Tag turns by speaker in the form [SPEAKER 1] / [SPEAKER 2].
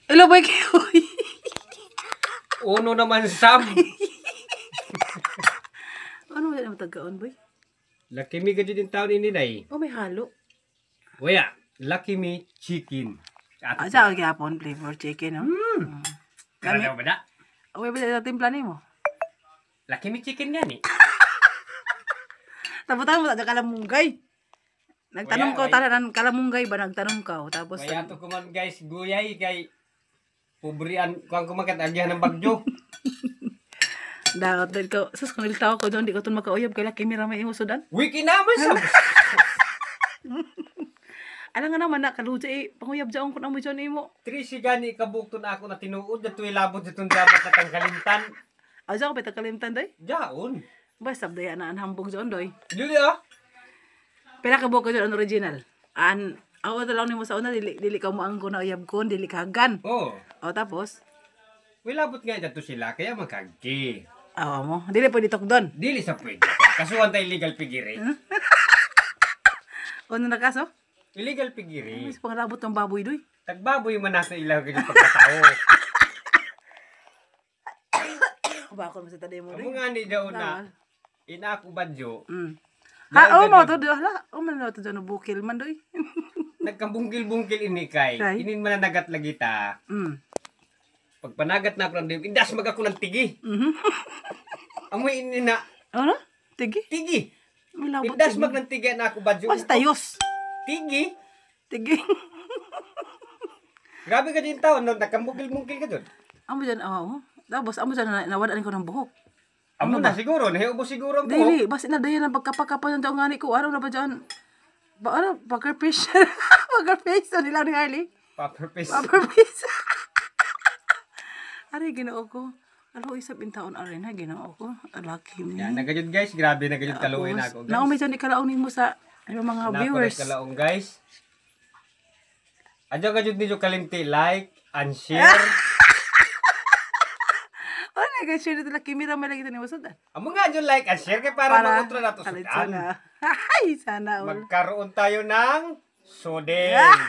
[SPEAKER 1] Hello, boy kayo.
[SPEAKER 2] Uno naman, Sam.
[SPEAKER 1] Ano ba yung tagaon, boy?
[SPEAKER 2] Lucky me gadyo din taon ini day.
[SPEAKER 1] Oh, may halo.
[SPEAKER 2] Waya, Lucky me chicken.
[SPEAKER 1] Sa ako gyapon, flavor chicken, no?
[SPEAKER 2] Kaya daw ba da?
[SPEAKER 1] Okay ba yung timpla ni mo?
[SPEAKER 2] Lucky me chicken yan eh.
[SPEAKER 1] Tabutan mo sa kalamunggay. Nagtanong ko, tanan kalamunggay ba? Nagtanong ka. Tapos,
[SPEAKER 2] Kaya to kuman guys, guyay kay pobrian kung kumakat agyan ng bagyo.
[SPEAKER 1] dapat din ko. Sus, kung nilitaw ko doon, di ko ito makauyab. Kaya laki mira may imusudan.
[SPEAKER 2] Wiki naman sa...
[SPEAKER 1] Alam nga naman na, kaluja eh. Panguyab dyan ko na mo dyan mo.
[SPEAKER 2] Trisi gani kabukton ako na tinuod na tuwi labot itong dapat na tangkalintan.
[SPEAKER 1] Dyan ko pa kalimtan doy.
[SPEAKER 2] Jaon.
[SPEAKER 1] Basta daya na ang hambog dyan doy.
[SPEAKER 2] Lili ah.
[SPEAKER 1] Pila ka buko dyan ang original. Ako ito lang ni mo sa una, dili ka mo ang ko na uyab ko, dili ka hagan.
[SPEAKER 2] Oh.
[SPEAKER 1] O tapos?
[SPEAKER 2] Wilabot nga dito sila, kaya magkagi.
[SPEAKER 1] Awa mo, dili pwede tok doon.
[SPEAKER 2] Dili sa pwede. Kasuhan tayo illegal pigiri.
[SPEAKER 1] O ano na kaso?
[SPEAKER 2] Illegal pigiri.
[SPEAKER 1] Mas pangalabot ng baboy doy.
[SPEAKER 2] Tagbaboy man nasa ilaw ganyan pagkatao.
[SPEAKER 1] Bakon mo sa taday mo
[SPEAKER 2] Amo
[SPEAKER 1] doy.
[SPEAKER 2] nga ni daw na ina ako badyo.
[SPEAKER 1] Ha, mo to doy. Hala, man na to dyan bukil man doy.
[SPEAKER 2] Nagkabungkil-bungkil ini kay. Inin man nagat lagi ta. Pag panagat na ako ng dim, indas mag ako ng tigi. Amoy ini na.
[SPEAKER 1] Ano? Tigi?
[SPEAKER 2] Tigi.
[SPEAKER 1] Malabot
[SPEAKER 2] Indas mag ng tigi na ako badyo.
[SPEAKER 1] Basta yos.
[SPEAKER 2] Tigi.
[SPEAKER 1] Tigi.
[SPEAKER 2] Grabe ka din taon, no? Nagkambungkil-bungkil ka dun.
[SPEAKER 1] Amo dyan, tapos amo dyan nawadaan ko ng buhok.
[SPEAKER 2] Amo na siguro, nahiubo siguro ang buhok.
[SPEAKER 1] Dili, basta na dayan ang pagkapakapan ng taong ngani ko. Ano na ba dyan? Poker fish. Poker fish. Ano nila ni Harley?
[SPEAKER 2] Popper face.
[SPEAKER 1] Poker fish. Ari, ginoo ko. Alo, isap in taon arin ha, ginoo ko. Lucky me.
[SPEAKER 2] Yan, nagayod guys, grabe nagayod kaluin ako guys.
[SPEAKER 1] Naumay dyan ikalaon mo sa mga viewers.
[SPEAKER 2] Kalaong guys. Adyo ka dyan ninyo kalimti, like and share.
[SPEAKER 1] Oh, nag-share dito Lucky me, ramay lagi ito ni Musudan.
[SPEAKER 2] Amo nga dyan like and share kay para mag-ultra na to sudan.
[SPEAKER 1] Ay, sana all.
[SPEAKER 2] Magkaroon tayo ng sudeng.